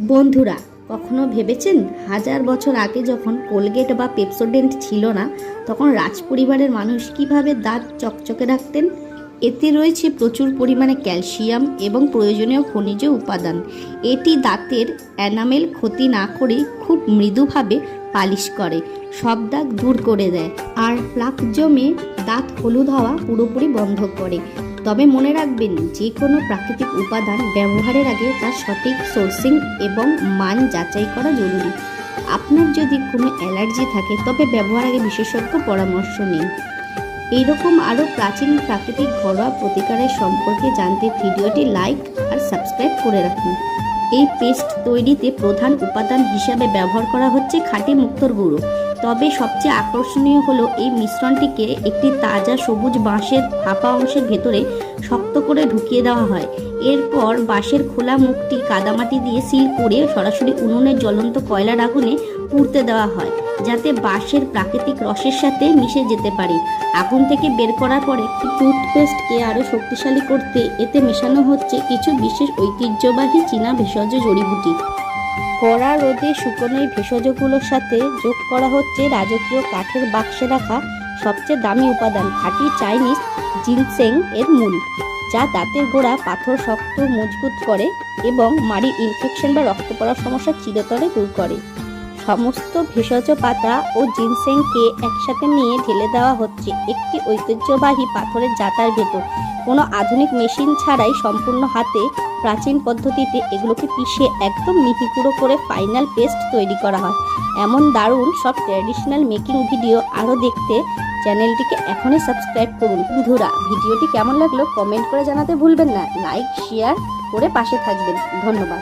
বন্ধুরা, কখনো ভেবেছেন হাজার বছর আগে যখন কোলগেট বা পেপসোডেন্ট ছিল না, তখন রাজপরিবারের মানুষ কিভাবে দাঁত চকচকে রাখতেন? এতে রয়েছে প্রচুর পরিমাণে ক্যালসিয়াম এবং প্রয়োজনীয় খনিজ উপাদান। এটি দাঁতের এনামেল ক্ষতি না করে খুব মৃদুভাবে পালিশ করে, সব দাগ দূর করে দেয় আর প্লাক জমে দাঁত হলুদ হওয়া পুরোপুরি বন্ধ করে। তবে মনে রাখবেন, যে কোনো প্রাকৃতিক উপাদান ব্যবহারের আগে তার সঠিক সোর্সিং এবং মান যাচাই করা জরুরি। আপনার যদি কোনো অ্যালার্জি থাকে তবে ব্যবহার আগে বিশেষজ্ঞ পরামর্শ নিন। এইরকম আরও প্রাচীন প্রাকৃতিক ঘরোয়া প্রতিকারের সম্পর্কে জানতে ভিডিওটি লাইক আর সাবস্ক্রাইব করে রাখুন। এই পেস্ট তৈরিতে প্রধান উপাদান হিসাবে ব্যবহার করা হচ্ছে খাঁটি মুক্তোর গুঁড়ো। তবে সবচেয়ে আকর্ষণীয় হলো এই মিশ্রণটিকে একটি তাজা সবুজ বাঁশের ফাঁপা অংশের ভেতরে শক্ত করে ঢুকিয়ে দেওয়া হয়। এরপর বাঁশের খোলা মুখটি কাদামাটি দিয়ে সিল করে সরাসরি উনুনের জ্বলন্ত কয়লার আগুনে পুড়তে দেওয়া হয়, যাতে বাঁশের প্রাকৃতিক রসের সাথে মিশে যেতে পারে। আগুন থেকে বের করার পরে টুথপেস্টকে আরও শক্তিশালী করতে এতে মেশানো হচ্ছে কিছু বিশেষ ঐতিহ্যবাহী চীনা ভেষজ জড়িবুটি। কড়া রোদে শুকনো এই ভেষজগুলোর সাথে যোগ করা হচ্ছে রাজকীয় কাঠের বাক্সে রাখা সবচেয়ে দামি উপাদান খাঁটি চাইনিজ জিনসেং এর মূল, যা দাঁতের গোড়া পাথর শক্ত মজবুত করে এবং মাড়ির ইনফেকশন বা রক্ত পড়ার সমস্যা চিরতরে দূর করে। সমস্ত ভেষজ পাতা ও জিনসেংকে একসাথে নিয়ে ঢেলে দেওয়া হচ্ছে একটি ঐতিহ্যবাহী পাথরের জাতার ভেতর। কোনো আধুনিক মেশিন ছাড়াই সম্পূর্ণ হাতে প্রাচীন পদ্ধতিতে এগুলোকে পিষে একদম মিহি গুঁড়ো করে ফাইনাল পেস্ট তৈরি করা হয়। এমন দারুণ সব ট্র্যাডিশনাল মেকিং ভিডিও আরও দেখতে চ্যানেলটিকে এখনই সাবস্ক্রাইব করুন। বন্ধুরা, ভিডিওটি কেমন লাগলো কমেন্ট করে জানাতে ভুলবেন না। লাইক শেয়ার করে পাশে থাকবেন। ধন্যবাদ।